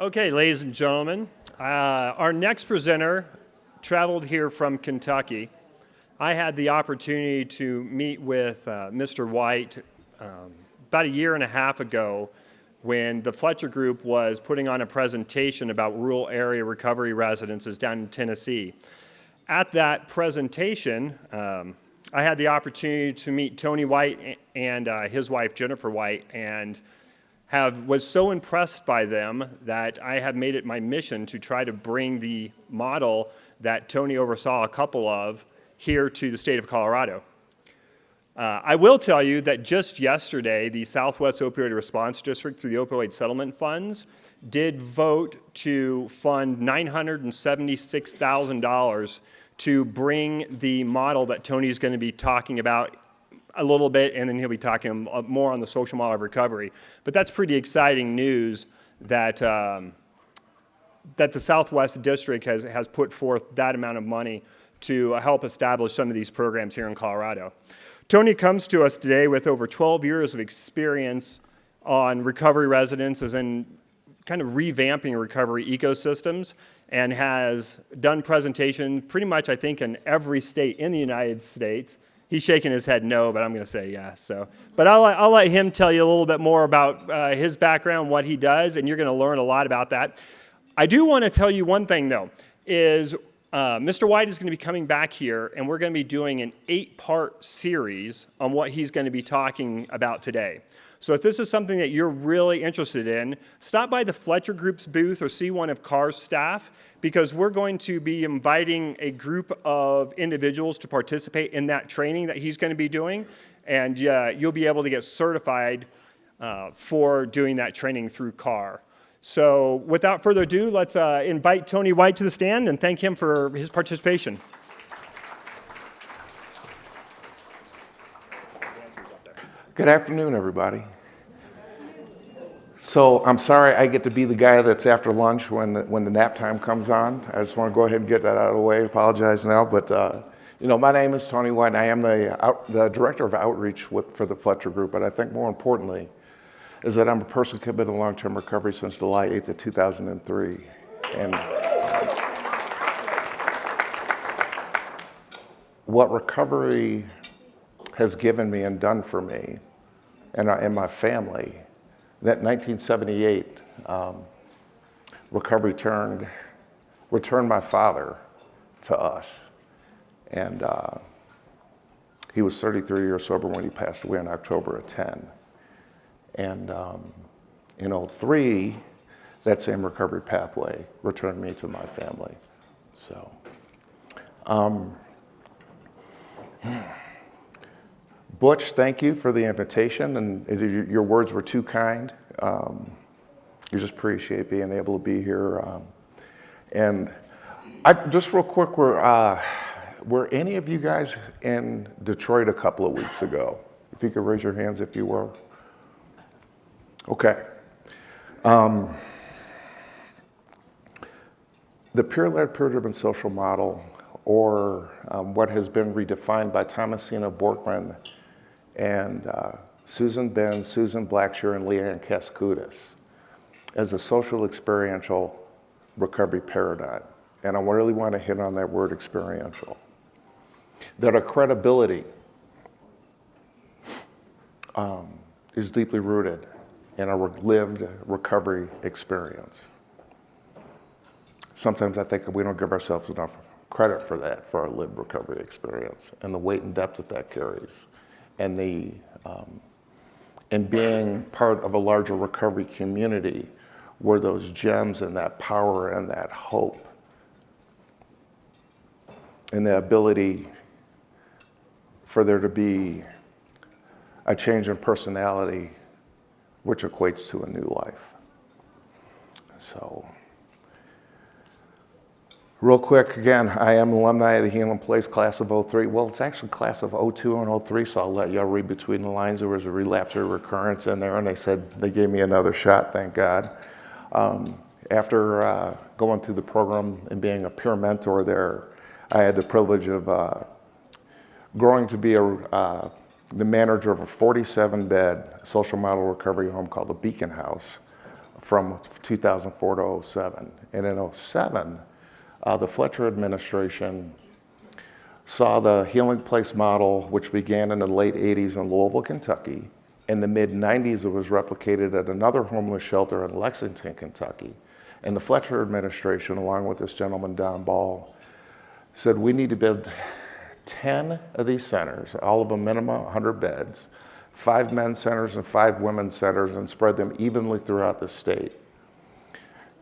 Okay, ladies and gentlemen, our next presenter traveled here from Kentucky. I had the opportunity to meet with Mr. White about a year and a half ago when the Fletcher Group was putting on a presentation about rural area recovery residences down in Tennessee. At that presentation, I had the opportunity to meet Tony White and his wife Jennifer White, and was so impressed by them that I have made it my mission to try to bring the model that Tony oversaw a couple of here to the state of Colorado. I will tell you that just yesterday, the Southwest Opioid Response District, through the Opioid Settlement Funds, did vote to fund $976,000 to bring the model that Tony is going to be talking about a little bit, and then he'll be talking more on the social model of recovery. But that's pretty exciting news that that the Southwest District has put forth that amount of money to help establish some of these programs here in Colorado. Tony comes to us today with over 12 years of experience on recovery residences and kind of revamping recovery ecosystems, and has done presentation pretty much, I think, in every state in the United States. He's shaking his head no, but I'm going to say yes. But I'll let him tell you a little bit more about his background, what he does, and you're going to learn a lot about that. I do want to tell you one thing, though, is Mr. White is going to be coming back here, and we're going to be doing an 8-part series on what he's going to be talking about today. So if this is something that you're really interested in, stop by the Fletcher Group's booth or see one of CARR's staff, because we're going to be inviting a group of individuals to participate in that training that he's going to be doing, and you'll be able to get certified for doing that training through CARR. So without further ado, let's invite Tony White to the stand and thank him for his participation. Good afternoon, everybody. So I'm sorry I get to be the guy that's after lunch when the nap time comes on. I just want to go ahead and get that out of the way. Apologize now, but my name is Tony White. I am the director of outreach for the Fletcher Group, but I think more importantly is that I'm a person committed to long-term recovery since July 8th of 2003. And what recovery has given me and done for me and my family, that 1978 recovery returned my father to us. And he was 33 years sober when he passed away in October of 10. And in 2003, that same recovery pathway returned me to my family. So, Butch, thank you for the invitation, and your words were too kind. You just appreciate being able to be here. And just real quick, were any of you guys in Detroit a couple of weeks ago? If you could raise your hands if you were. Okay. The peer-led, peer-driven social model, or what has been redefined by Thomasina Borkman and Susan Benz, Susan Blackshear, and Leanne Kaskudis, as a social experiential recovery paradigm. And I really want to hit on that word experiential. That our credibility is deeply rooted in our lived recovery experience. Sometimes I think we don't give ourselves enough credit for that, for our lived recovery experience and the weight and depth that carries, and and being part of a larger recovery community where those gems and that power and that hope and the ability for there to be a change in personality which equates to a new life. So, real quick, again, I am an alumni of the Healing Place class of 03. Well, it's actually class of 02 and 03, so I'll let y'all read between the lines. There was a relapse or recurrence in there, and they gave me another shot, thank God. After going through the program and being a peer mentor there, I had the privilege of growing to be the manager of a 47-bed social model recovery home called the Beacon House from 2004 to '07. And in '07, the Fletcher administration saw the Healing Place model, which began in the late '80s in Louisville, Kentucky. In the mid-'90s, it was replicated at another homeless shelter in Lexington, Kentucky. And the Fletcher administration, along with this gentleman, Don Ball, said we need to build 10 of these centers, all of them minimum 100 beds, 5 men's centers and 5 women's centers, and spread them evenly throughout the state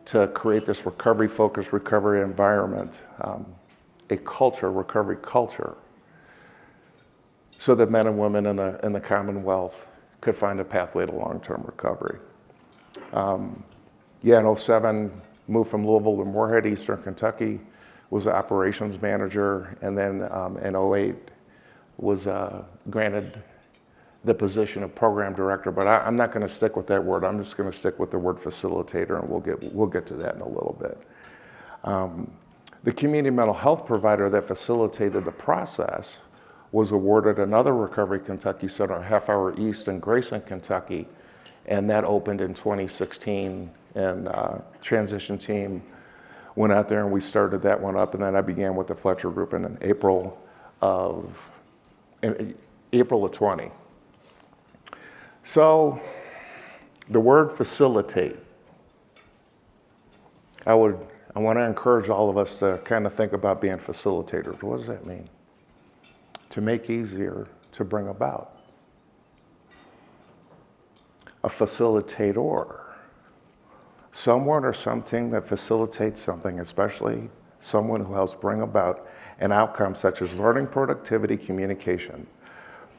to create this recovery-focused recovery environment, a culture, recovery culture, so that men and women in the Commonwealth could find a pathway to long-term recovery. In '07, moved from Louisville to Moorhead, Eastern Kentucky, was the operations manager, and then in '08 was granted the position of program director, but I'm not going to stick with that word. I'm just going to stick with the word facilitator, and we'll get to that in a little bit. The community mental health provider that facilitated the process was awarded another Recovery Kentucky Center, a half hour east in Grayson, Kentucky, and that opened in 2016, and transition team went out there and we started that one up, and then I began with the Fletcher Group in April of 20. So the word facilitate, I want to encourage all of us to kind of think about being facilitators. What does that mean? To make easier, to bring about. A facilitator, someone or something that facilitates something, especially someone who helps bring about an outcome such as learning, productivity, communication,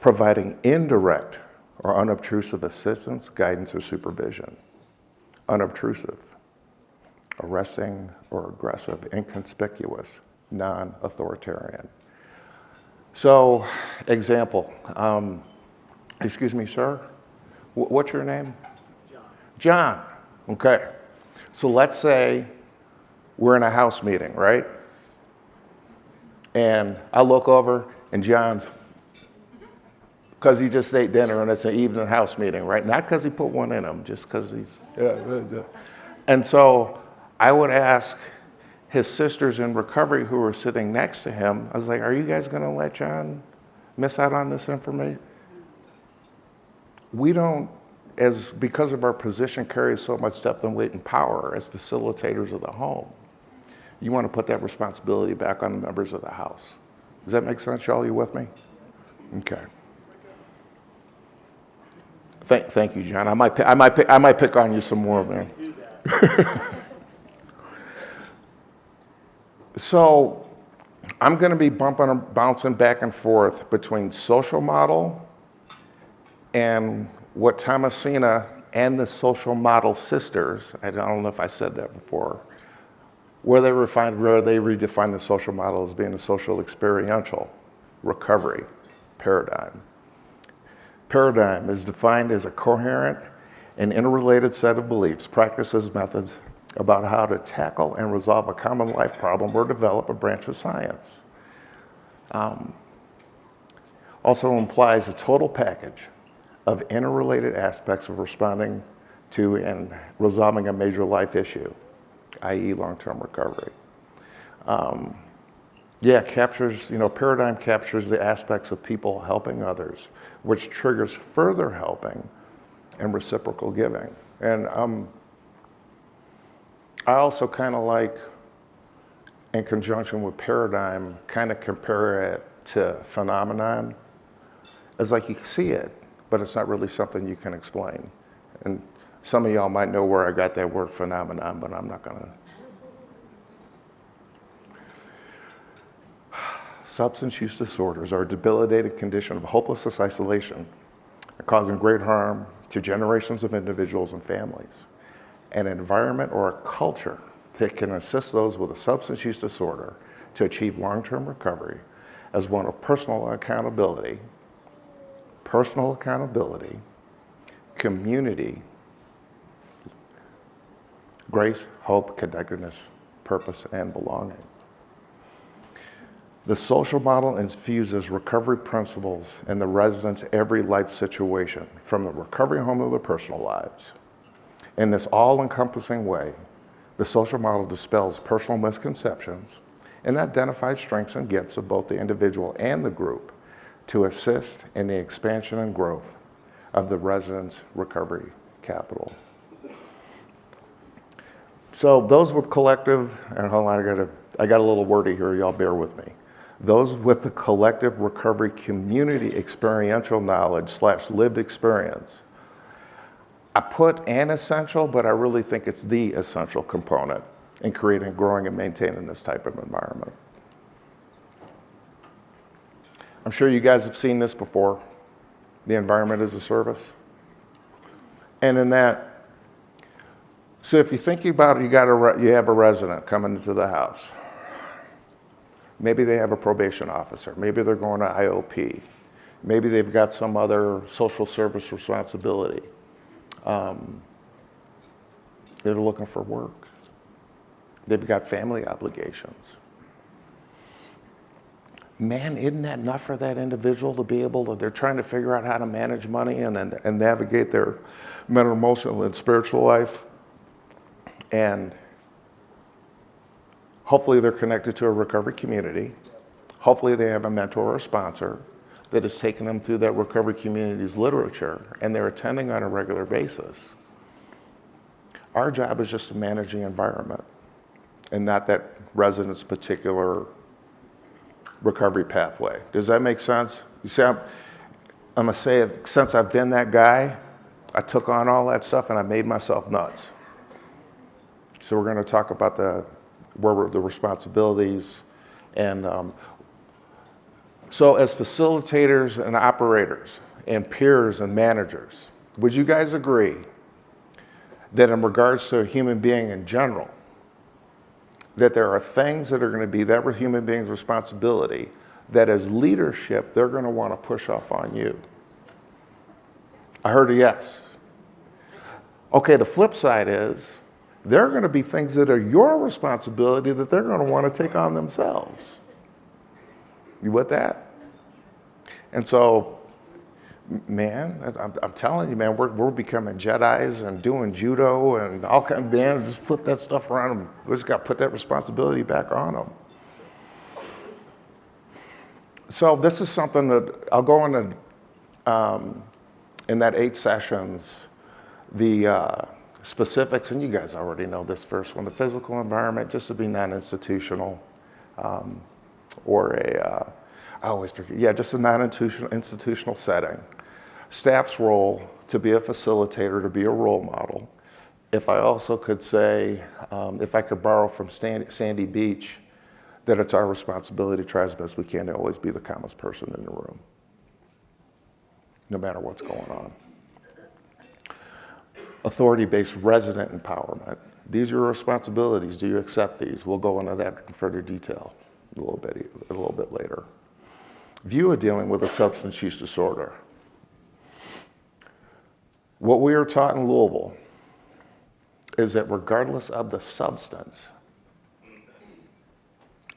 providing indirect or unobtrusive assistance, guidance, or supervision. Unobtrusive, arresting or aggressive, inconspicuous, non-authoritarian. So, example, excuse me, sir, what's your name? John. John, okay. So let's say we're in a house meeting, right? And I look over and John's, because he just ate dinner and it's an evening house meeting, right? Not because he put one in him, just because he's, And so I would ask his sisters in recovery who were sitting next to him, I was like, are you guys gonna let John miss out on this information? We don't, because of our position carries so much depth and weight and power as facilitators of the home, you want to put that responsibility back on the members of the house. Does that make sense, y'all? You with me? Okay. Thank you, John. I might pick on you some more, man. So I'm going to be bouncing back and forth between social model and what Thomasina and the social model sisters, I don't know if I said that before, where they redefine the social model as being a social experiential recovery paradigm. Paradigm is defined as a coherent and interrelated set of beliefs, practices, methods about how to tackle and resolve a common life problem or develop a branch of science. Also implies a total package of interrelated aspects of responding to and resolving a major life issue, i.e. long-term recovery. Paradigm captures the aspects of people helping others, which triggers further helping and reciprocal giving. And I also kind of like, in conjunction with paradigm, kind of compare it to phenomenon. It's like you can see it, but it's not really something you can explain. And some of y'all might know where I got that word phenomenon, but I'm not gonna. Substance use disorders are a debilitating condition of hopelessness, isolation, causing great harm to generations of individuals and families. An environment or a culture that can assist those with a substance use disorder to achieve long-term recovery as one of personal accountability, community, grace, hope, connectedness, purpose, and belonging. The social model infuses recovery principles in the residents' every life situation, from the recovery home to their personal lives. In this all-encompassing way, the social model dispels personal misconceptions and identifies strengths and gifts of both the individual and the group to assist in the expansion and growth of the residents' recovery capital. So those with collective, and hold on, I got a little wordy here, y'all bear with me. Those with the collective recovery community experiential knowledge / lived experience. I put an essential, but I really think it's the essential component in creating, growing, and maintaining this type of environment. I'm sure you guys have seen this before, the environment as a service. And in that, so if you think about it, you have a resident coming into the house. Maybe they have a probation officer. Maybe they're going to IOP. Maybe they've got some other social service responsibility. They're looking for work. They've got family obligations. Man, isn't that enough for that individual to be able to, they're trying to figure out how to manage money and navigate their mental, emotional, and spiritual life. And hopefully they're connected to a recovery community. Hopefully they have a mentor or sponsor that has taken them through that recovery community's literature and they're attending on a regular basis. Our job is just to manage the environment and not that resident's particular recovery pathway. Does that make sense? You see, I'm gonna say it, since I've been that guy, I took on all that stuff and I made myself nuts. So we're gonna talk about the responsibilities and so as facilitators and operators and peers and managers, would you guys agree that in regards to a human being in general, that there are things that are going to be that human being's responsibility that as leadership, they're going to want to push off on you? I heard a yes. Okay, the flip side is there are going to be things that are your responsibility that they're going to want to take on themselves. You with that? And so, man, I'm telling you, man, we're becoming Jedis and doing judo and all kinds of, man, just flip that stuff around. We just got to put that responsibility back on them. So this is something that I'll go into, in that 8 sessions, the specifics, and you guys already know this first one, the physical environment, just to be non-institutional, or I always forget, yeah, just a non-institutional setting. Staff's role to be a facilitator, to be a role model. If I also could say, if I could borrow from Sandy Beach, that it's our responsibility to try as best we can to always be the calmest person in the room, no matter what's going on. Authority-based resident empowerment. These are your responsibilities. Do you accept these? We'll go into that in further detail a little bit later. View of dealing with a substance use disorder. What we are taught in Louisville is that regardless of the substance,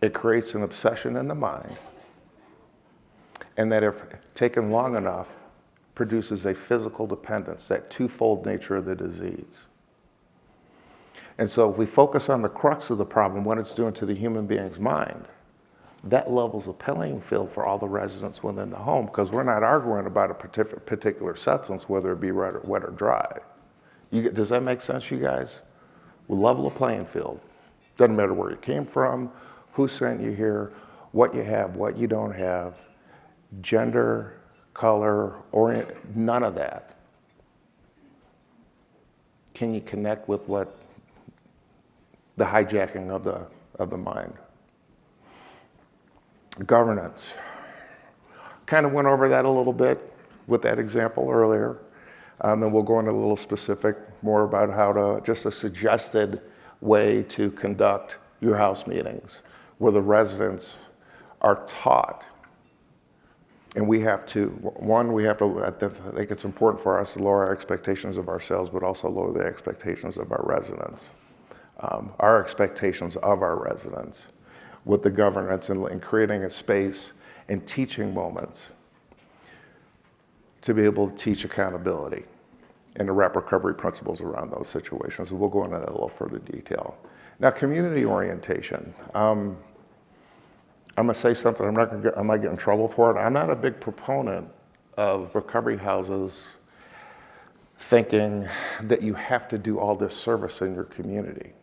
it creates an obsession in the mind, and that if taken long enough, produces a physical dependence, that twofold nature of the disease. And so if we focus on the crux of the problem, what it's doing to the human being's mind, that levels the playing field for all the residents within the home, because we're not arguing about a particular substance, whether it be wet or dry. Does that make sense, you guys? We level the playing field. Doesn't matter where you came from, who sent you here, what you have, what you don't have, gender, color, none of that. Can you connect with what the hijacking of the mind? Governance. Kind of went over that a little bit with that example earlier. And we'll go into a little specific more about how to, just a suggested way to conduct your house meetings where the residents are taught. And we have to, I think it's important for us to lower our expectations of ourselves, but also lower the expectations of our residents. Our expectations of our residents with the governance and creating a space and teaching moments to be able to teach accountability and the RAP recovery principles around those situations. We'll go into that in a little further detail. Now, community orientation. I'm gonna say something, I might get in trouble for it. I'm not a big proponent of recovery houses thinking that you have to do all this service in your community.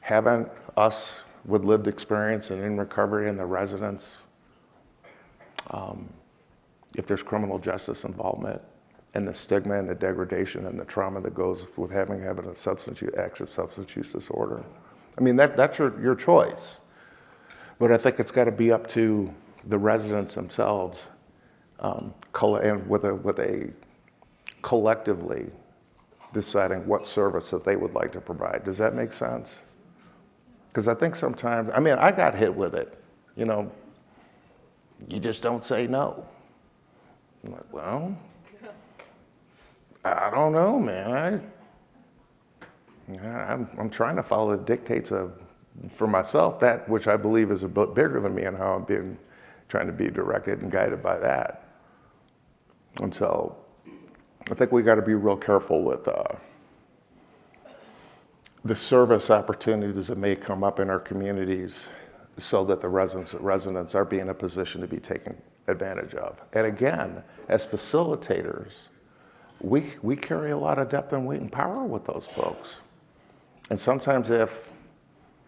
Haven't us with lived experience and in recovery and the residents, if there's criminal justice involvement and the stigma and the degradation and the trauma that goes with having a active substance use disorder. I mean, that's your choice. But I think it's got to be up to the residents themselves and with a collectively deciding what service that they would like to provide. Does that make sense? Because I think sometimes, I mean, I got hit with it. You know, you just don't say no. I'm like, well, I don't know, man. I'm trying to follow the dictates for myself, that which I believe is a bit bigger than me, and how I'm trying to be directed and guided by that. And so I think we got to be real careful with the service opportunities that may come up in our communities so that the residents are being in a position to be taken advantage of. And again, as facilitators, we carry a lot of depth and weight and power with those folks. And sometimes if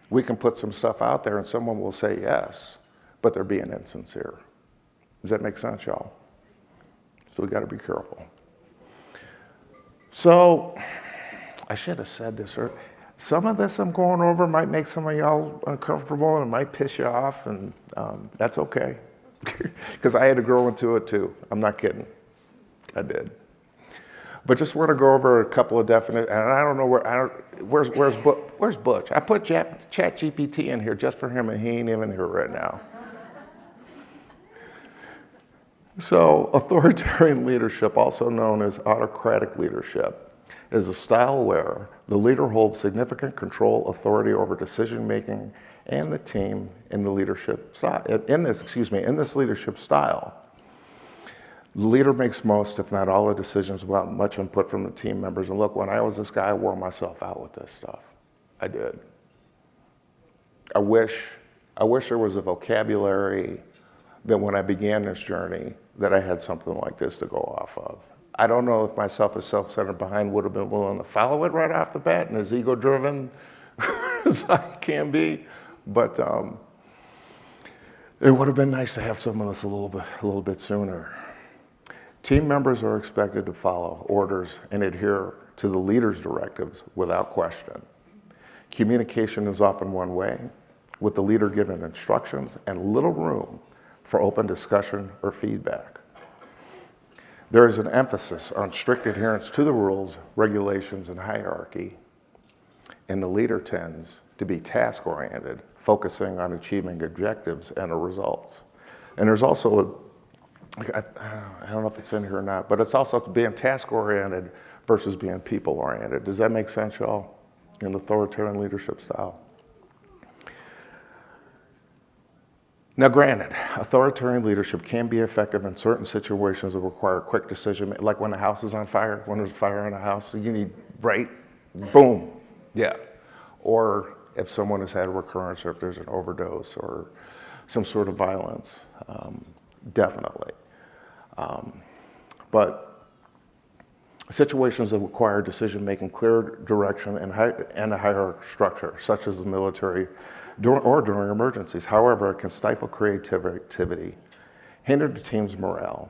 we can put some stuff out there and someone will say yes, but they're being insincere. Does that make sense, y'all? So we got to be careful. So I should have said this earlier. Some of this I'm going over might make some of y'all uncomfortable and it might piss you off, and that's okay. Because I had to grow into it too. I'm not kidding. I did. But just want to go over a couple of definite, and I don't know where's Butch? I put ChatGPT in here just for him, and he ain't even here right now. So authoritarian leadership, also known as autocratic leadership, is a style where the leader holds significant control, authority over decision-making and the team in the leadership style. In this leadership style, the leader makes most, if not all, the decisions without much input from the team members. And look, when I was this guy, I wore myself out with this stuff. I did. I wish there was a vocabulary that when I began this journey that I had something like this to go off of. I don't know if myself as self-centered behind would have been willing to follow it right off the bat and as ego-driven as I can be, but it would have been nice to have some of this a little bit sooner. Team members are expected to follow orders and adhere to the leader's directives without question. Communication is often one way, with the leader given instructions and little room for open discussion or feedback. There is an emphasis on strict adherence to the rules, regulations, and hierarchy, and the leader tends to be task-oriented, focusing on achieving objectives and the results. And there's also I don't know if it's in here or not, but it's also being task-oriented versus being people-oriented. Does that make sense, y'all, in the authoritarian leadership style? Now, granted, authoritarian leadership can be effective in certain situations that require quick decision, like when the house is on fire, when there's a fire in a house, you need, right, boom, yeah. Or if someone has had a recurrence, or if there's an overdose or some sort of violence, definitely. But situations that require decision-making, clear direction, and a hierarchical structure, such as the military, during emergencies. However, it can stifle creativity, hinder the team's morale,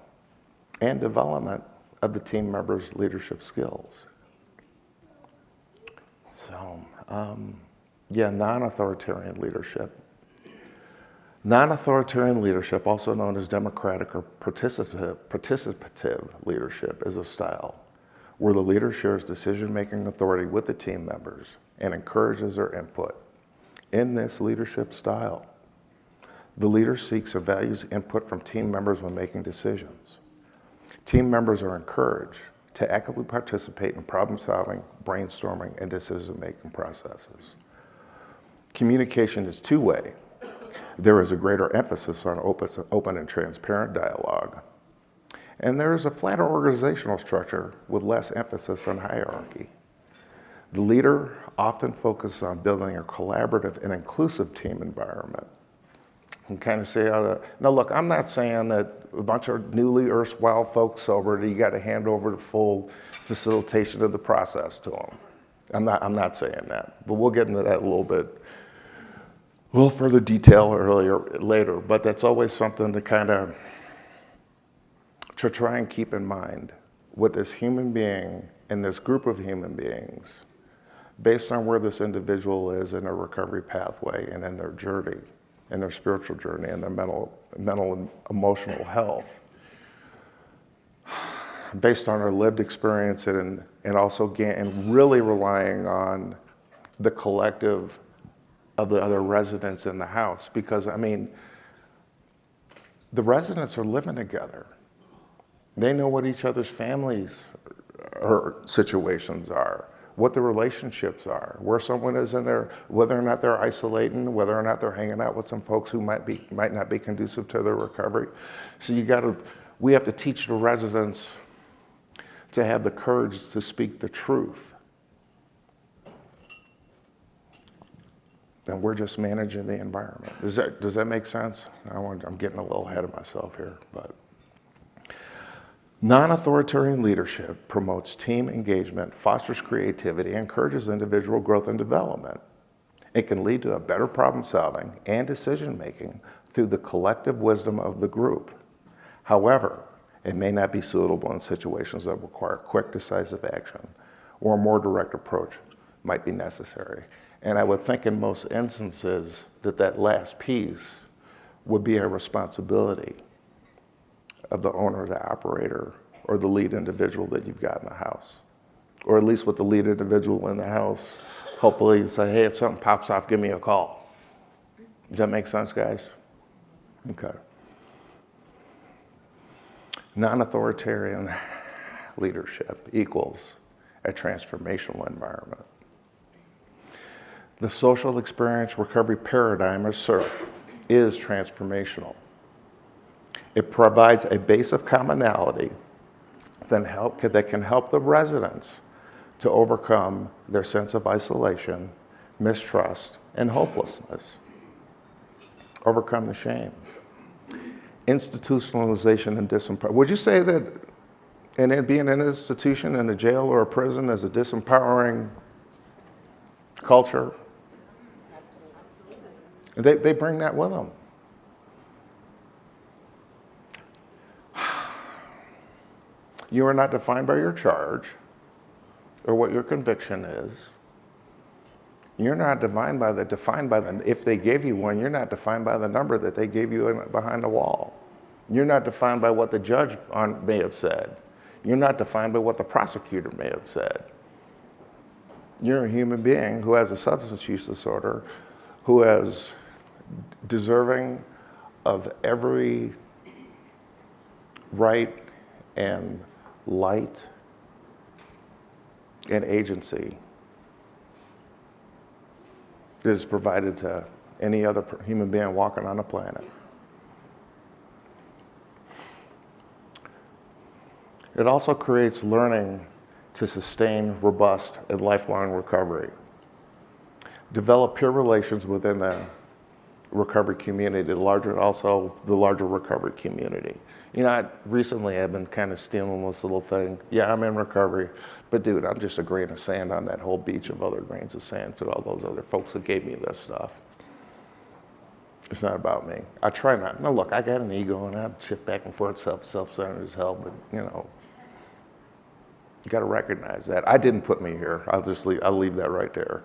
and development of the team members' leadership skills. So, non-authoritarian leadership. Non-authoritarian leadership, also known as democratic or participative leadership, is a style where the leader shares decision-making authority with the team members and encourages their input. In this leadership style, the leader seeks and values input from team members when making decisions. Team members are encouraged to actively participate in problem-solving, brainstorming, and decision-making processes. Communication is two-way. There is a greater emphasis on open and transparent dialogue. And there is a flatter organizational structure with less emphasis on hierarchy. The leader often focuses on building a collaborative and inclusive team environment. You can kind of see how that, now look, I'm not saying that a bunch of newly erstwhile folks sober, that you got to hand over the full facilitation of the process to them. I'm not saying that, but we'll get into that a little further detail later, but that's always something to try and keep in mind with this human being and this group of human beings, based on where this individual is in their recovery pathway and in their journey, in their spiritual journey, and their mental and emotional health, based on our lived experience and also and really relying on the collective of the other residents in the house. Because, I mean, the residents are living together. They know what each other's families or situations are, what the relationships are, where someone is in there, whether or not they're isolating, whether or not they're hanging out with some folks who might not be conducive to their recovery. So we have to teach the residents to have the courage to speak the truth. And we're just managing the environment. Does that make sense? I'm getting a little ahead of myself here, but. Non-authoritarian leadership promotes team engagement, fosters creativity, and encourages individual growth and development. It can lead to a better problem solving and decision making through the collective wisdom of the group. However, it may not be suitable in situations that require quick, decisive action, or a more direct approach might be necessary. And I would think in most instances that last piece would be a responsibility of the owner, the operator, or the lead individual that you've got in the house. Or at least with the lead individual in the house, hopefully say, hey, if something pops off, give me a call. Does that make sense, guys? Okay. Non-authoritarian leadership equals a transformational environment. The social experience recovery paradigm, or CERP, is transformational. It provides a base of commonality that can help the residents to overcome their sense of isolation, mistrust, and hopelessness. Overcome the shame. Institutionalization and disempowerment. Would you say that being an institution in a jail or a prison is a disempowering culture? They bring that with them. You are not defined by your charge or what your conviction is. You're not defined by if they gave you one, you're not defined by the number that they gave you behind the wall. You're not defined by what the judge may have said. You're not defined by what the prosecutor may have said. You're a human being who has a substance use disorder, who is deserving of every right and light and agency that is provided to any other human being walking on the planet. It also creates learning to sustain robust and lifelong recovery. Develop peer relations within the recovery community, the larger recovery community. You know, recently I've been kind of stealing this little thing. Yeah, I'm in recovery, but dude, I'm just a grain of sand on that whole beach of other grains of sand to all those other folks that gave me this stuff. It's not about me. I try not. No, look, I got an ego and I shift back and forth, self-centered as hell, but you know, you got to recognize that. I didn't put me here. I'll leave that right there.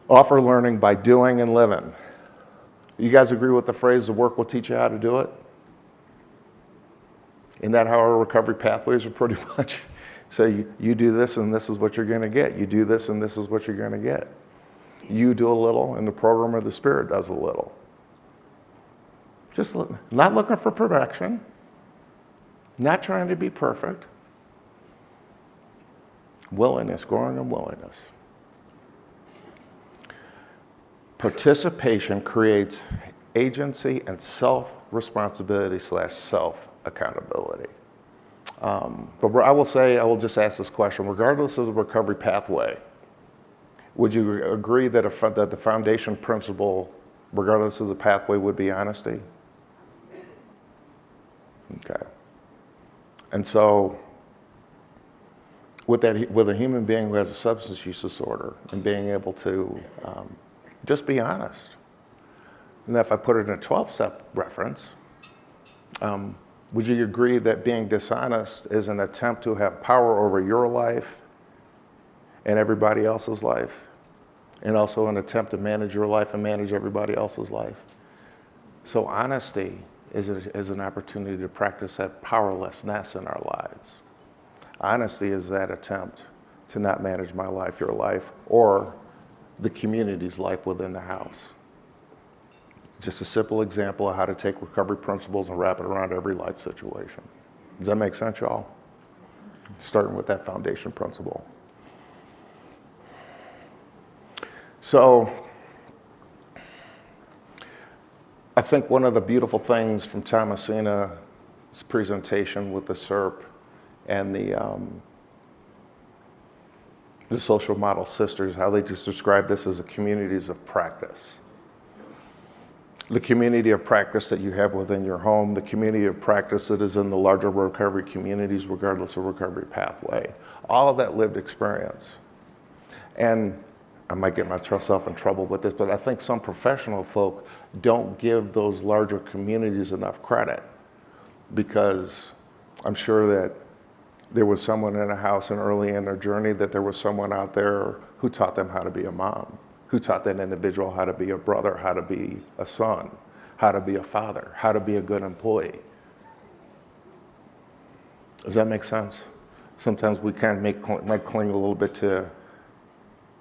Offer learning by doing and living. You guys agree with the phrase, the work will teach you how to do it? Isn't that how our recovery pathways are pretty much? So you do this and this is what you're going to get. You do this and this is what you're going to get. You do a little and the program of the Spirit does a little. Just not looking for perfection, not trying to be perfect. Willingness, growing in willingness. Participation creates agency and self-responsibility / self-accountability. But I will just ask this question, regardless of the recovery pathway, would you agree that, that the foundation principle, regardless of the pathway, would be honesty? Okay. And so, with a human being who has a substance use disorder and being able to just be honest, and if I put it in a 12-step reference, would you agree that being dishonest is an attempt to have power over your life and everybody else's life, and also an attempt to manage your life and manage everybody else's life? So honesty is an opportunity to practice that powerlessness in our lives. Honesty is that attempt to not manage my life, your life, or the community's life within the house. Just a simple example of how to take recovery principles and wrap it around every life situation. Does that make sense, y'all? Starting with that foundation principle. So, I think one of the beautiful things from Thomasina's presentation with the SERP and the social model sisters, how they just describe this as a communities of practice. The community of practice that you have within your home, the community of practice that is in the larger recovery communities, regardless of recovery pathway. All of that lived experience. And I might get myself in trouble with this, but I think some professional folk don't give those larger communities enough credit, because I'm sure that there was someone in a house and early in their journey that there was someone out there who taught them how to be a mom, who taught that individual how to be a brother, how to be a son, how to be a father, how to be a good employee. Does that make sense? Sometimes we kind of might cling a little bit to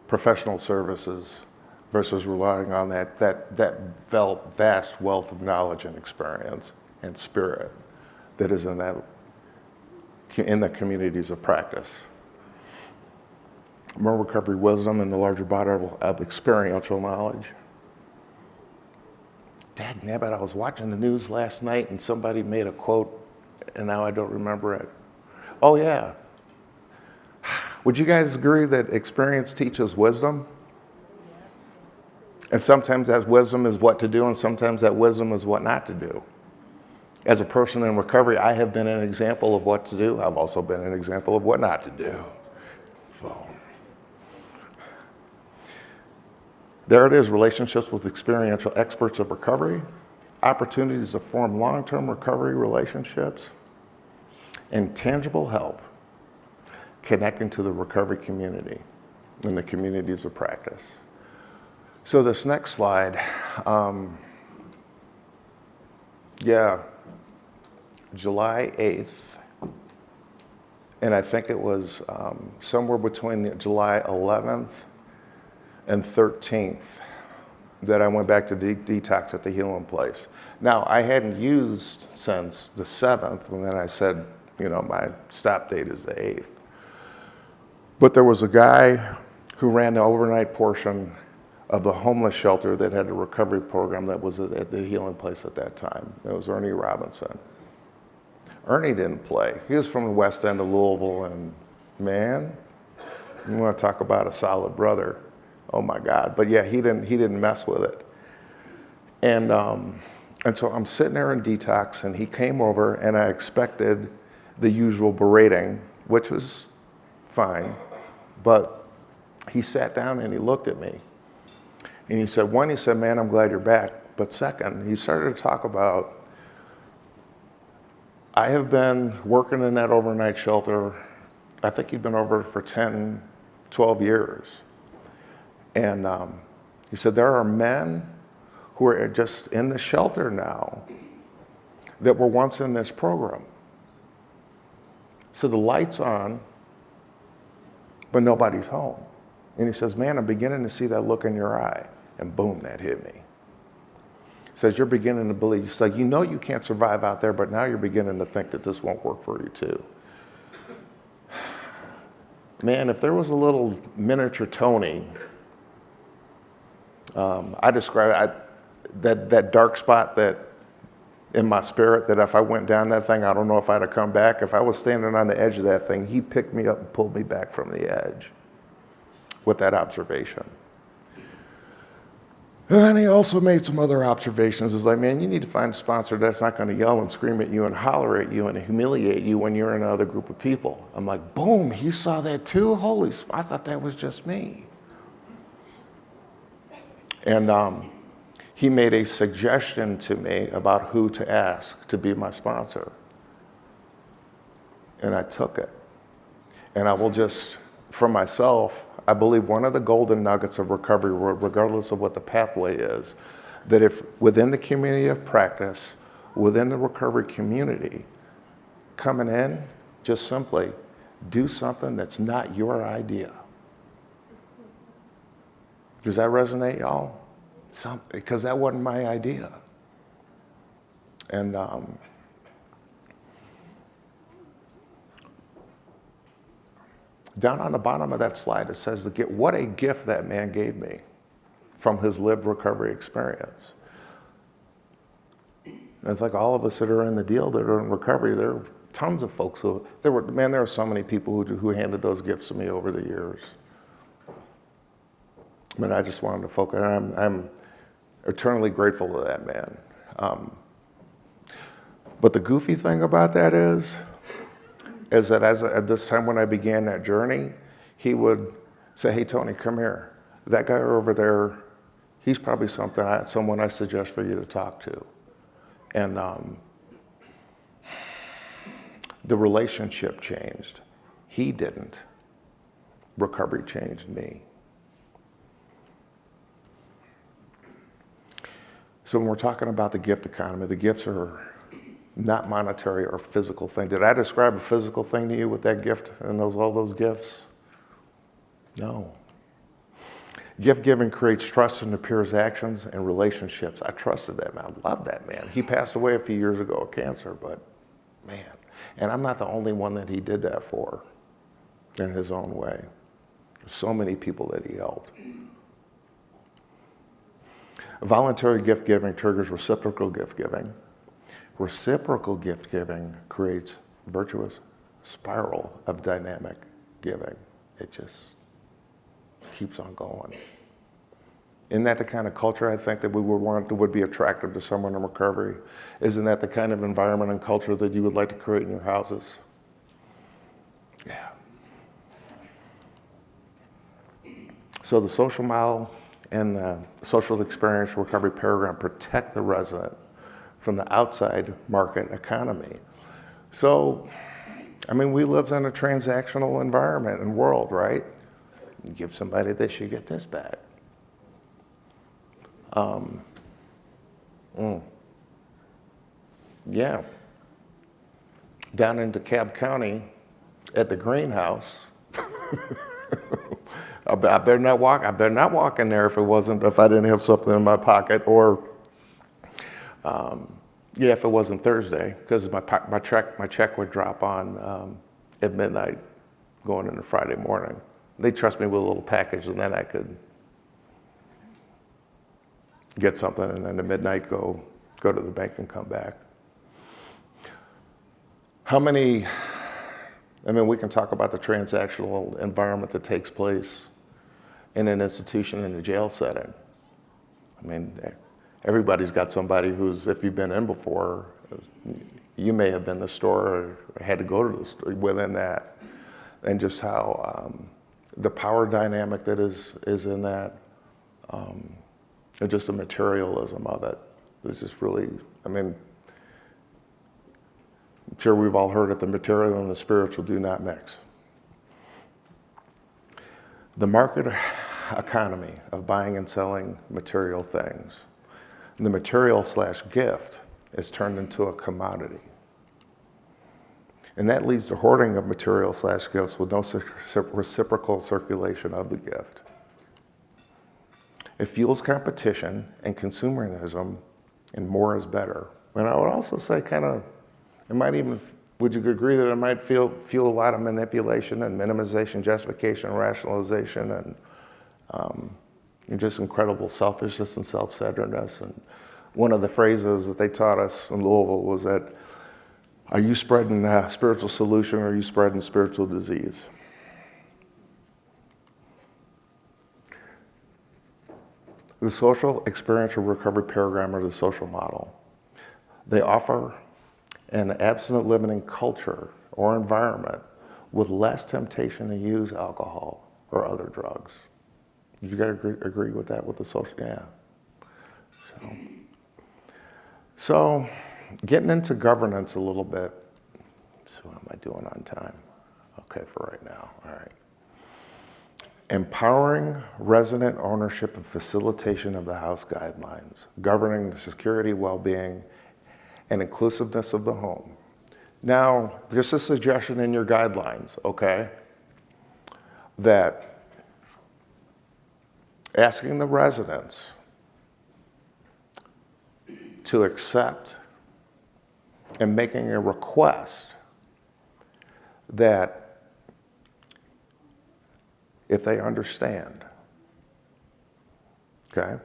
professional services versus relying on that vast wealth of knowledge and experience and spirit that is in the communities of practice. More recovery wisdom and the larger body of experiential knowledge. Dagnabbit, I was watching the news last night and somebody made a quote and now I don't remember it. Oh yeah. Would you guys agree that experience teaches wisdom? And sometimes that wisdom is what to do and sometimes that wisdom is what not to do. As a person in recovery, I have been an example of what to do. I've also been an example of what not to do. So, there it is, relationships with experiential experts of recovery, opportunities to form long-term recovery relationships, and tangible help connecting to the recovery community and the communities of practice. So this next slide, July 8th, and I think it was somewhere between July 11th and 13th that I went back to detox at the Healing Place. Now, I hadn't used since the 7th, and then I said, my stop date is the 8th. But there was a guy who ran the overnight portion of the homeless shelter that had a recovery program that was at the Healing Place at that time. It was Ernie Robinson. Ernie didn't play. He was from the west end of Louisville, and man, you want to talk about a solid brother. Oh my God. But yeah, he didn't mess with it. And so I'm sitting there in detox, and he came over, and I expected the usual berating, which was fine. But he sat down and he looked at me. And he said, one, man, I'm glad you're back. But second, he started to talk about, I have been working in that overnight shelter, I think he'd been over for 10, 12 years. And he said, there are men who are just in the shelter now that were once in this program. So the light's on, but nobody's home. And he says, man, I'm beginning to see that look in your eye. And boom, that hit me. He says, you're beginning to believe. He's like, you can't survive out there, but now you're beginning to think that this won't work for you too. Man, if there was a little miniature Tony, that dark spot that in my spirit, that if I went down that thing, I don't know if I'd have come back. If I was standing on the edge of that thing, he picked me up and pulled me back from the edge with that observation. And then he also made some other observations. It's like, man, you need to find a sponsor that's not going to yell and scream at you and holler at you and humiliate you when you're in another group of people. I'm like, boom, he saw that too? Holy, I thought that was just me. And he made a suggestion to me about who to ask to be my sponsor. And I took it. And I will just, for myself, I believe one of the golden nuggets of recovery, regardless of what the pathway is, that if within the community of practice, within the recovery community, coming in, just simply do something that's not your idea. Does that resonate, y'all? Because that wasn't my idea. And down on the bottom of that slide, it says, what a gift that man gave me from his lived recovery experience. And it's like all of us that are in the deal that are in recovery, there are tons of folks there were so many people who handed those gifts to me over the years. I mean, I just wanted to focus, and I'm eternally grateful to that man. But the goofy thing about that is that at this time when I began that journey, he would say, hey, Tony, come here. That guy over there, he's probably someone I suggest for you to talk to. And the relationship changed. He didn't. Recovery changed me. So when we're talking about the gift economy, the gifts are not monetary or physical thing. Did I describe a physical thing to you with that gift and all those gifts? No. Gift giving creates trust in the peers' actions and relationships. I trusted that man. I love that man. He passed away a few years ago of cancer, but man, and I'm not the only one that he did that for in his own way. There's so many people that he helped. Voluntary gift giving triggers reciprocal gift giving. Reciprocal gift giving creates virtuous spiral of dynamic giving. It just keeps on going. Isn't that the kind of culture I think that we would want, that would be attractive to someone in recovery? Isn't that the kind of environment and culture that you would like to create in your houses? Yeah. So the social model and the social experiential recovery program protect the resident from the outside market economy. So, I mean, we live in a transactional environment and world, right? You give somebody this, you get this back. Yeah. Down in DeKalb County at the greenhouse, I better not walk in there if I didn't have something in my pocket, or if it wasn't Thursday, because my check would drop on at midnight going into Friday morning. They trust me with a little package, and then I could get something, and then at midnight go to the bank and come back. We can talk about the transactional environment that takes place in an institution in a jail setting. I mean, everybody's got somebody who's, if you've been in before, you may have been the store or had to go to the store within that, and just how the power dynamic that is in that, and just the materialism of it is just really, I'm sure we've all heard it, the material and the spiritual do not mix. The market economy of buying and selling material things, and the material/gift is turned into a commodity. And that leads to hoarding of material/gifts with no reciprocal circulation of the gift. It fuels competition and consumerism, and more is better. And I would also say would you agree that it might fuel a lot of manipulation and minimization, justification, rationalization, and and just incredible selfishness and self-centeredness. And one of the phrases that they taught us in Louisville was that, are you spreading a spiritual solution or are you spreading spiritual disease? The social experiential recovery program, or the social model, they offer an abstinent living culture or environment with less temptation to use alcohol or other drugs. Did you guys agree with that, with the social? Yeah. So getting into governance a little bit. So what am I doing on time? Okay, for right now, all right. Empowering resident ownership and facilitation of the house guidelines, governing the security, well-being, and inclusiveness of the home. Now, there's a suggestion in your guidelines, okay, that asking the residents to accept and making a request that if they understand, okay,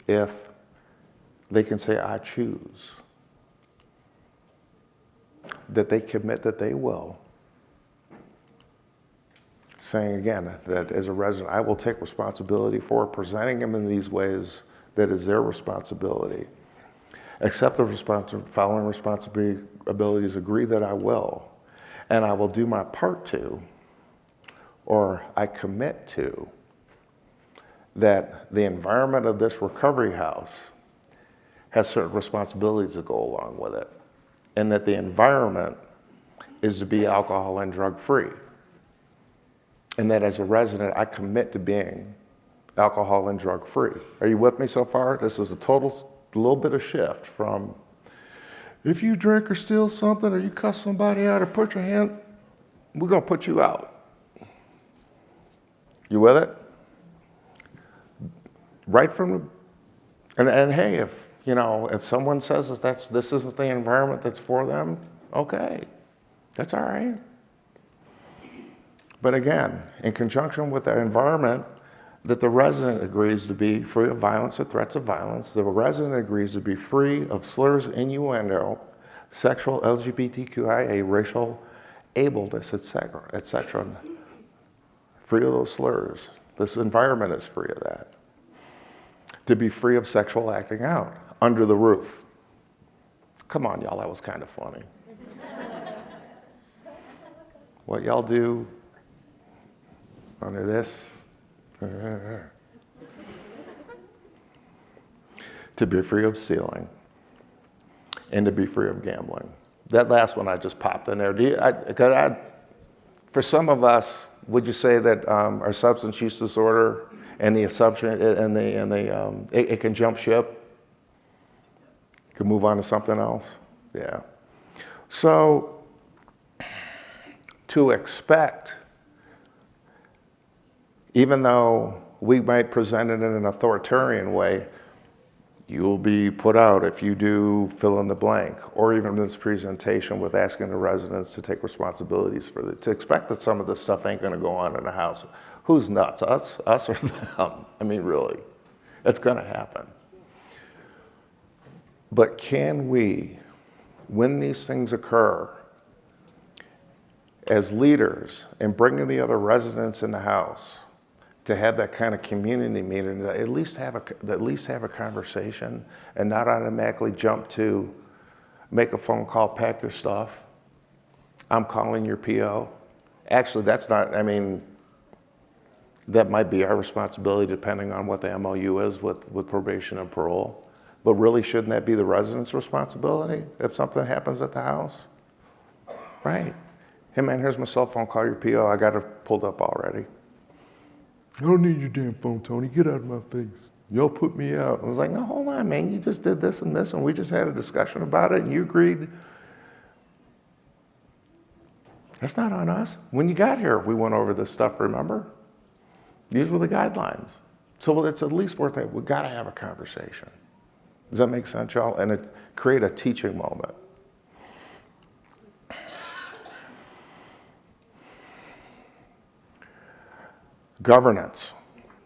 if they can say, I choose, that they commit that they will, saying again that as a resident, I will take responsibility for presenting them in these ways that is their responsibility. Accept the following responsibilities, agree that I will, and I will do my part to, or I commit to, that the environment of this recovery house has certain responsibilities that go along with it, and that the environment is to be alcohol and drug free. And that as a resident, I commit to being alcohol and drug free. Are you with me so far? This is a little bit of shift from, if you drink or steal something or you cuss somebody out or put your hand, we're gonna put you out. You with it? Right from, and hey, if someone says that this isn't the environment that's for them, okay, that's all right. But again, in conjunction with that environment, that the resident agrees to be free of violence or threats of violence, the resident agrees to be free of slurs, innuendo, sexual, LGBTQIA, racial, ableness, etc. Free of those slurs. This environment is free of that. To be free of sexual acting out under the roof. Come on, y'all, that was kind of funny. What y'all do under this? To be free of stealing and to be free of gambling. That last one I just popped in there. For some of us, would you say that our substance use disorder and the assumption it can jump ship, can move on to something else? Yeah. So to expect, even though we might present it in an authoritarian way, you will be put out if you do fill in the blank, or even this presentation with asking the residents to take responsibilities for it. To expect that some of this stuff ain't gonna go on in the house. Who's nuts, us or them? I mean, really, it's gonna happen. But can we, when these things occur, as leaders, and bringing the other residents in the house, to have that kind of community meeting, to at least have a conversation and not automatically jump to make a phone call, pack your stuff, I'm calling your PO. Actually, that's not, that might be our responsibility depending on what the MOU is with probation and parole. But really, shouldn't that be the resident's responsibility if something happens at the house? Right. Hey man, here's my cell phone, call your PO, I got it pulled up already. I don't need your damn phone, Tony. Get out of my face. Y'all put me out. I was like, no, hold on, man. You just did this, and we just had a discussion about it, and you agreed. That's not on us. When you got here, we went over this stuff, remember? These were the guidelines. So it's at least worth it. We've got to have a conversation. Does that make sense, y'all? And create a teaching moment. Governance.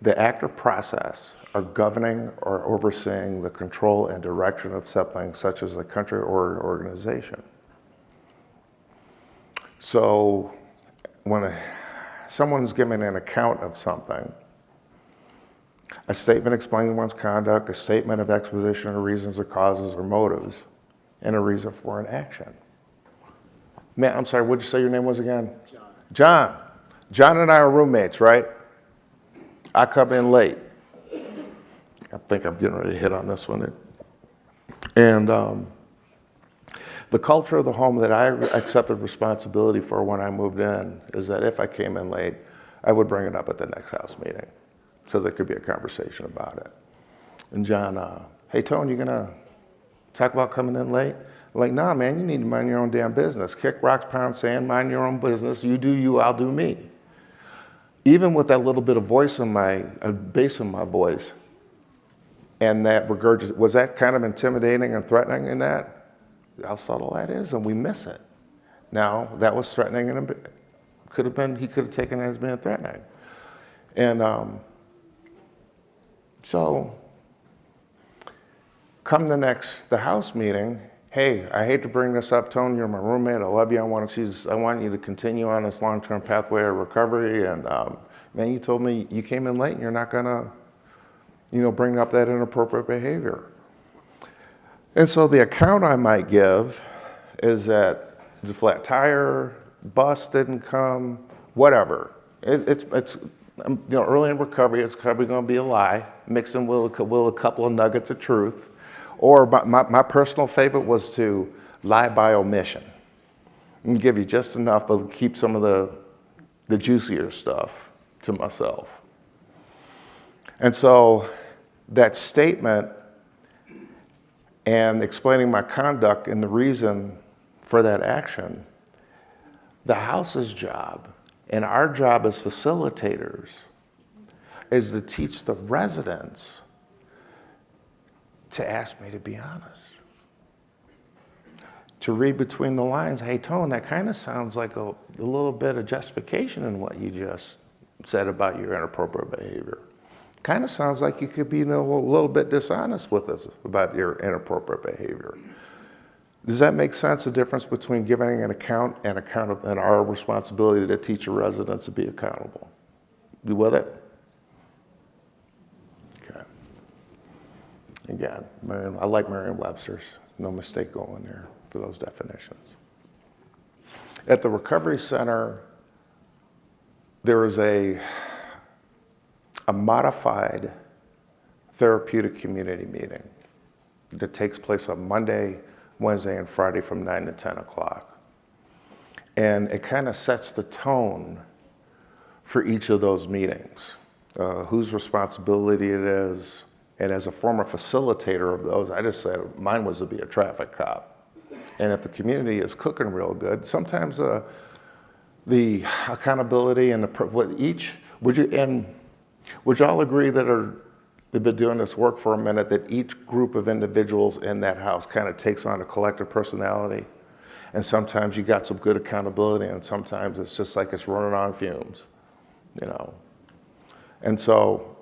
the act or process of governing or overseeing the control and direction of something such as a country or an organization. So when someone's giving an account of something, a statement explaining one's conduct, a statement of exposition of reasons or causes or motives, and a reason for an action. Man, I'm sorry, what'd you say your name was again? John. John. John and I are roommates, right? I come in late. I think I'm getting ready to hit on this one. And the culture of the home that I accepted responsibility for when I moved in is that if I came in late, I would bring it up at the next house meeting so there could be a conversation about it. And John, hey, Tone, you gonna talk about coming in late? I'm like, nah, man, you need to mind your own damn business. Kick rocks, pound sand, mind your own business. You do you, I'll do me. Even with that little bit of voice in my, bass in my voice, and that was that kind of intimidating and threatening in that? How subtle that is, and we miss it. Now, that was threatening, and he could have taken it as being threatening. And so, come the house meeting, hey, I hate to bring this up, Tone, you're my roommate, I love you, I want you to continue on this long-term pathway of recovery, and man, you told me you came in late and you're not gonna, bring up that inappropriate behavior. And so the account I might give is that the flat tire, bus didn't come, whatever. It's early in recovery, it's probably going to be a lie, mixed in with a couple of nuggets of truth. Or my personal favorite was to lie by omission and give you just enough, but keep some of the juicier stuff to myself. And so that statement and explaining my conduct and the reason for that action, the house's job and our job as facilitators is to teach the residents to ask me to be honest. To read between the lines, hey, Tone, that kind of sounds like a little bit of justification in what you just said about your inappropriate behavior. Kind of sounds like you could be a little bit dishonest with us about your inappropriate behavior. Does that make sense, the difference between giving an account and our responsibility to teach your residents to be accountable? You with it? Okay. Again, I like Merriam-Webster's. No mistake going there for those definitions. At the Recovery Center, there is a modified therapeutic community meeting that takes place on Monday, Wednesday, and Friday from 9 to 10 o'clock. And it kind of sets the tone for each of those meetings, whose responsibility it is. And as a former facilitator of those, I just said mine was to be a traffic cop. And if the community is cooking real good, sometimes the accountability and would you all agree that have been doing this work for a minute, that each group of individuals in that house kind of takes on a collective personality? And sometimes you got some good accountability, and sometimes it's just like it's running on fumes, And so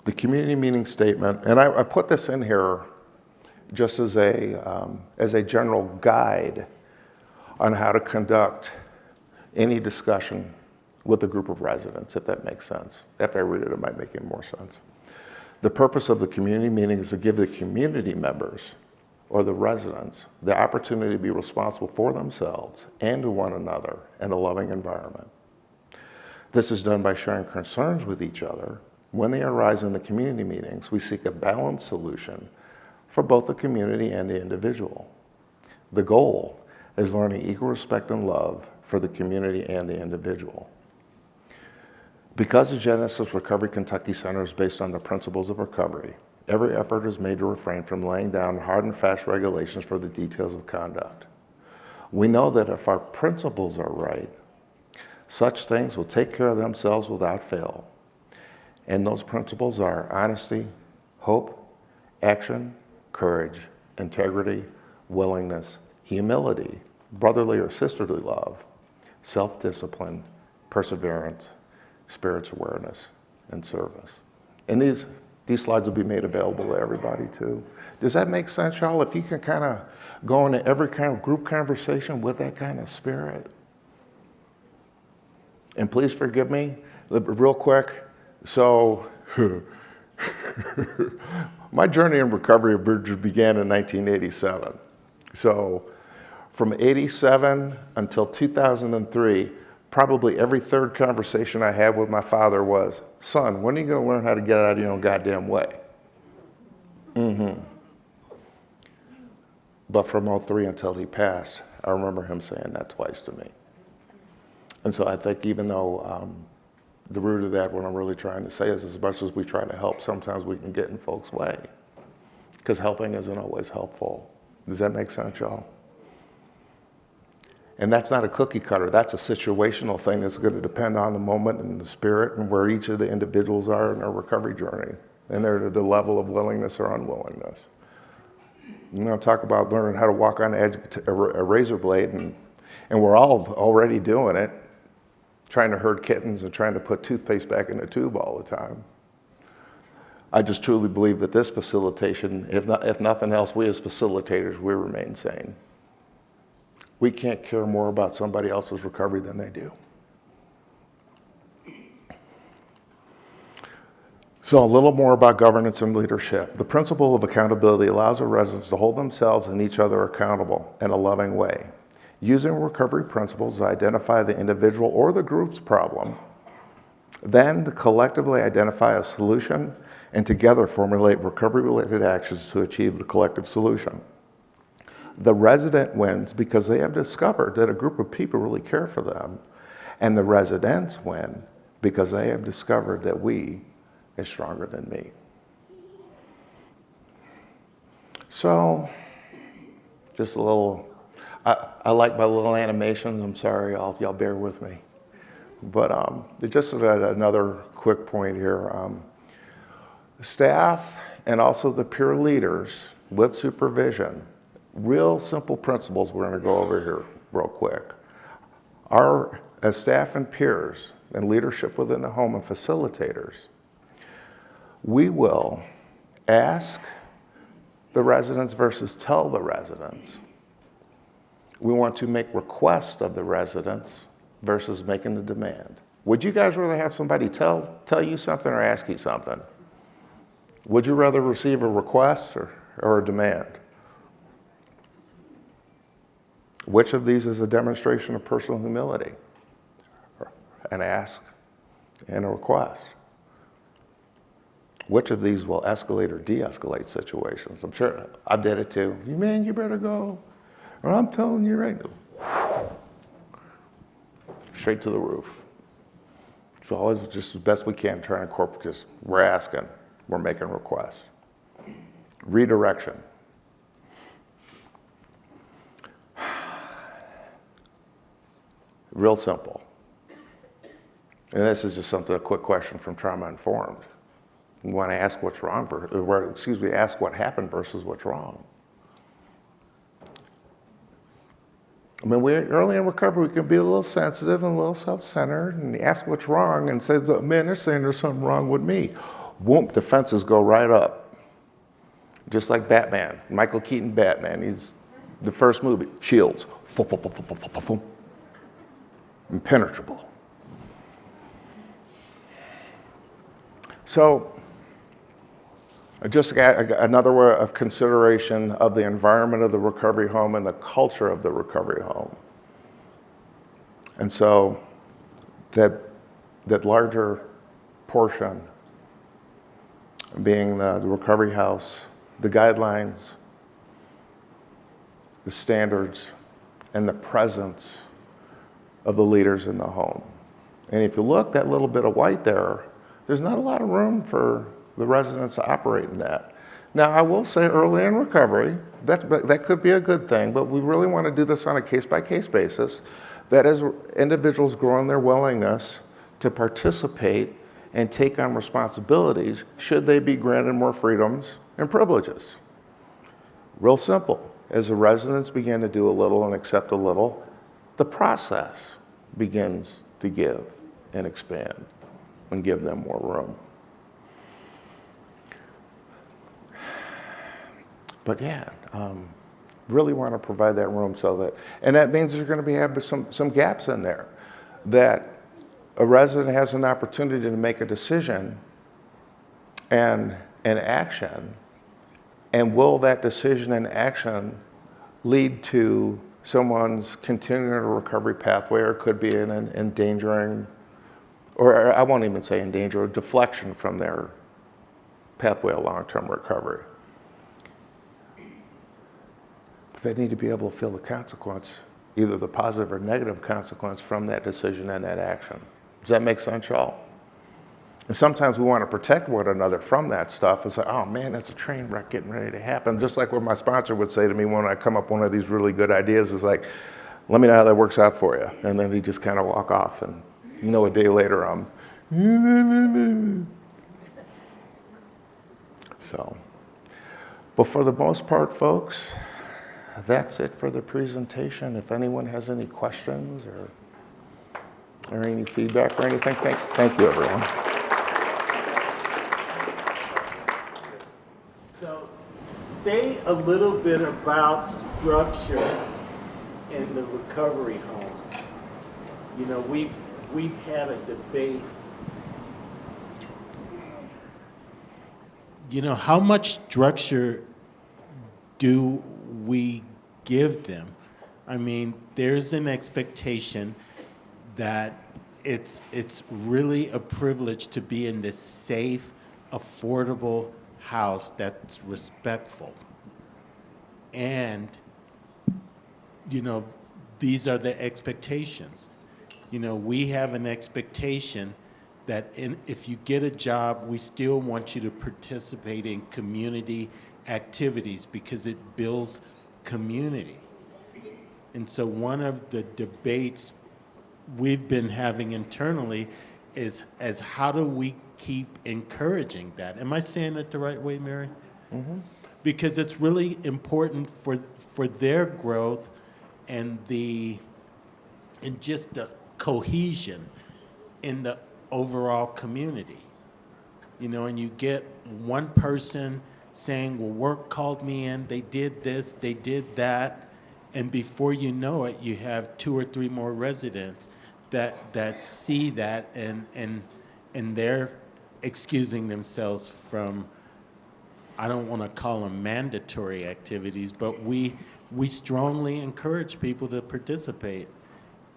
the community meeting statement, and I put this in here just as a general guide on how to conduct any discussion with a group of residents, if that makes sense. After I read it, it might make more sense. The purpose of the community meeting is to give the community members or the residents the opportunity to be responsible for themselves and to one another in a loving environment. This is done by sharing concerns with each other. When they arise in the community meetings, we seek a balanced solution for both the community and the individual. The goal is learning equal respect and love for the community and the individual. Because the Genesis Recovery Kentucky Center is based on the principles of recovery, every effort is made to refrain from laying down hard and fast regulations for the details of conduct. We know that if our principles are right, such things will take care of themselves without fail. And those principles are honesty, hope, action, courage, integrity, willingness, humility, brotherly or sisterly love, self-discipline, perseverance, spirits awareness and service. And these slides will be made available to everybody too. Does that make sense, y'all? If you can kind of go into every kind of group conversation with that kind of spirit. And please forgive me, real quick. So, my journey in recovery began in 1987. So, from 87 until 2003, probably every third conversation I had with my father was, son, when are you going to learn how to get out of your own goddamn way? But from 03 until he passed, I remember him saying that twice to me. And so I think even though the root of that, what I'm really trying to say is as much as we try to help, sometimes we can get in folks' way. Because helping isn't always helpful. Does that make sense, y'all? And that's not a cookie cutter. That's a situational thing that's going to depend on the moment and the spirit and where each of the individuals are in their recovery journey and the level of willingness or unwillingness. You know, talk about learning how to walk on the edge of a razor blade, and we're all already doing it, trying to herd kittens and trying to put toothpaste back in the tube all the time. I just truly believe that this facilitation, if nothing else, we as facilitators, we remain sane. We can't care more about somebody else's recovery than they do. So a little more about governance and leadership. The principle of accountability allows our residents to hold themselves and each other accountable in a loving way. Using recovery principles to identify the individual or the group's problem, then to collectively identify a solution and together formulate recovery-related actions to achieve the collective solution. The resident wins because they have discovered that a group of people really care for them, and the residents win because they have discovered that we is stronger than me. So, just a little, I like my little animations. I'm sorry, y'all bear with me. But just another quick point here. Staff and also the peer leaders with supervision, real simple principles we're going to go over here real quick. As staff and peers and leadership within the home and facilitators, we will ask the residents versus tell the residents. We want to make requests of the residents versus making the demand. Would you guys rather have somebody tell you something or ask you something? Would you rather receive a request or a demand? Which of these is a demonstration of personal humility? An ask and a request. Which of these will escalate or de-escalate situations? I'm sure I did it too. Man, you better go. Or I'm telling you right now. Straight to the roof. So always just as best we can try and incorporate just, we're asking, we're making requests. Redirection. Real simple. And this is just a quick question from Trauma Informed. You want to ask what's wrong, ask what happened versus what's wrong. I mean, early in recovery, we can be a little sensitive and a little self-centered and ask what's wrong and say, man, they're saying there's something wrong with me. Whoop, defenses go right up. Just like Batman, Michael Keaton Batman, he's the first movie, shields, impenetrable. So, just another way of consideration of the environment of the recovery home and the culture of the recovery home. And so that larger portion being the recovery house, the guidelines, the standards, and the presence of the leaders in the home. And if you look, that little bit of white there's not a lot of room for the residents to operate in that. Now, I will say early in recovery, that could be a good thing, but we really want to do this on a case-by-case basis, that as individuals grow in their willingness to participate and take on responsibilities, should they be granted more freedoms and privileges. Real simple. As the residents begin to do a little and accept a little, the process begins to give and expand. and give them more room. But yeah, really want to provide that room so that, and that means there's going to be some gaps in there, that a resident has an opportunity to make a decision and an action, and will that decision and action lead to someone's continuing recovery pathway, or could be an endangering, or I won't even say endanger, deflection from their pathway of long-term recovery. But they need to be able to feel the consequence, either the positive or negative consequence from that decision and that action. Does that make sense, y'all? And sometimes we want to protect one another from that stuff. It's like, oh man, that's a train wreck getting ready to happen. Just like what my sponsor would say to me when I come up with one of these really good ideas is like, let me know how that works out for you. And then he just kind of walk off, and a day later I'm, so. But for the most part, folks, that's it for the presentation. If anyone has any questions or any feedback or anything, thank you, everyone. So, say a little bit about structure in the recovery home. We've had a debate. How much structure do we give them? I mean, there's an expectation that it's really a privilege to be in this safe, affordable house that's respectful. And, these are the expectations. We have an expectation that if you get a job, we still want you to participate in community activities because it builds community. And so one of the debates we've been having internally is how do we keep encouraging that? Am I saying it the right way, Mary? Mm-hmm. Because it's really important for their growth and just the cohesion in the overall community. And you get one person saying, well, work called me in, they did this, they did that, and before you know it, you have 2 or 3 more residents that see that and they're excusing themselves from, I don't want to call them mandatory activities, but we strongly encourage people to participate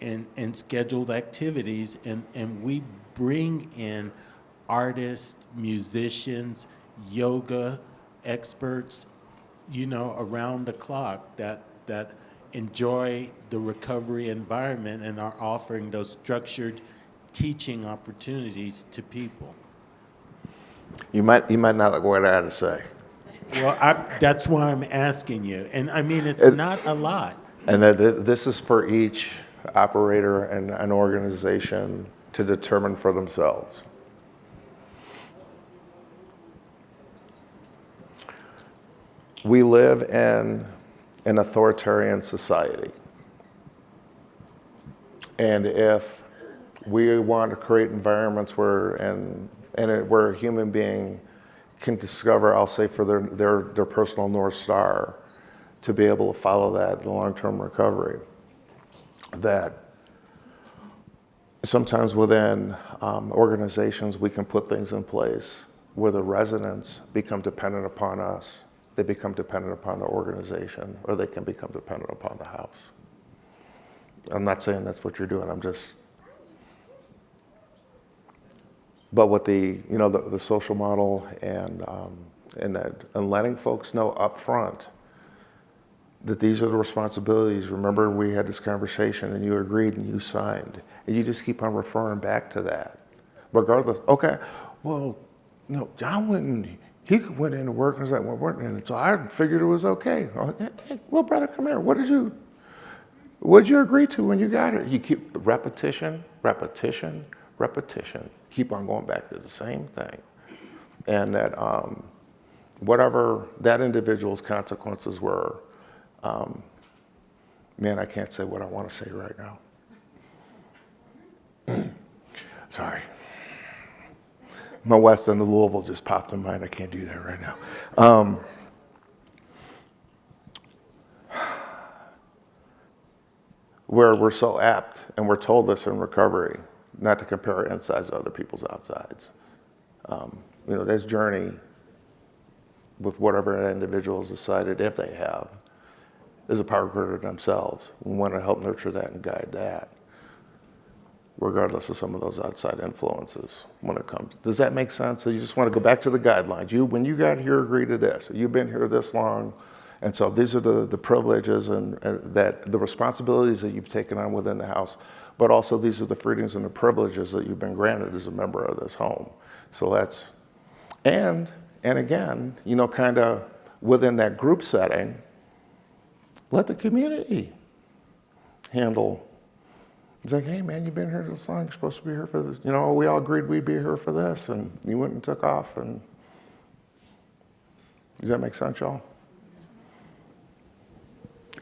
in scheduled activities, and we bring in artists, musicians, yoga experts, around the clock that enjoy the recovery environment and are offering those structured teaching opportunities to people. You might not like what I had to say. Well, that's why I'm asking you. And I mean, it's not a lot. And this is for each operator and an organization to determine for themselves. We live in an authoritarian society. And if we want to create environments where a human being can discover, I'll say, for their personal North Star, to be able to follow that in long-term recovery, that sometimes within organizations we can put things in place where the residents become dependent upon us, they become dependent upon the organization, or they can become dependent upon the house. I'm not saying that's what you're doing, but with the social model and letting folks know up front that these are the responsibilities. Remember, we had this conversation and you agreed and you signed, and you just keep on referring back to that, regardless. Okay, well, John he went into work and was like, well, we're in it, so I figured it was okay. Oh, hey, little brother, come here. What did you agree to when you got it? You keep repetition. Keep on going back to the same thing. And that whatever that individual's consequences were, man, I can't say what I want to say right now. Sorry. My west end of Louisville just popped in mind. I can't do that right now. Where we're so apt, and we're told this in recovery, not to compare our insides to other people's outsides. This journey with whatever an individual has decided, if they have, is a power grid of themselves. We want to help nurture that and guide that, regardless of some of those outside influences when it comes. Does that make sense? So you just want to go back to the guidelines. When you got here, agree to this. You've been here this long, and so these are the privileges and that the responsibilities that you've taken on within the house, but also these are the freedoms and the privileges that you've been granted as a member of this home. So that's, and again, kind of within that group setting, let the community handle. It's like, hey man, you've been here this long, you're supposed to be here for this. We all agreed we'd be here for this, and you went and took off. And does that make sense, y'all?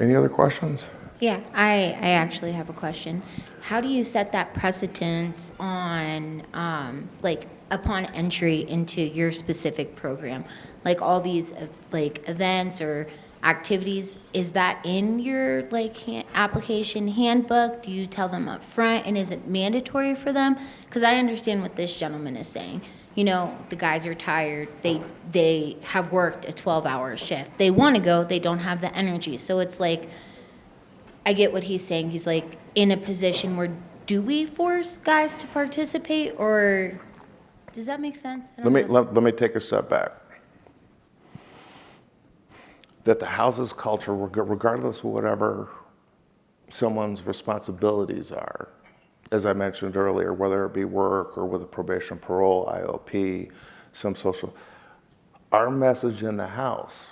Any other questions? Yeah, I actually have a question. How do you set that precedence on, upon entry into your specific program? Like all these, events or activities, is that in your, application handbook? Do you tell them up front, and is it mandatory for them? Because I understand what this gentleman is saying. The guys are tired. They have worked a 12-hour shift. They want to go. They don't have the energy. So it's like, I get what he's saying. He's like in a position where, do we force guys to participate, or does that make sense? Let me take a step back. That the house's culture, regardless of whatever someone's responsibilities are, as I mentioned earlier, whether it be work or with a probation, parole, IOP, some social, our message in the house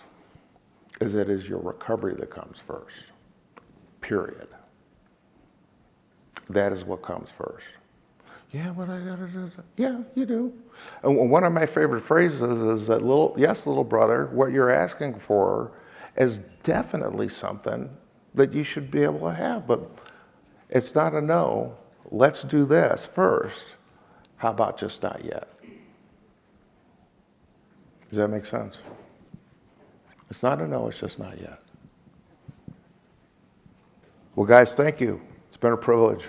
is that it is your recovery that comes first, period. That is what comes first. Yeah, what I gotta do? Yeah, you do. And one of my favorite phrases is that, little brother, what you're asking for is definitely something that you should be able to have, but it's not a no. Let's do this first. How about just not yet? Does that make sense? It's not a no, it's just not yet. Well, guys, thank you. It's been a privilege.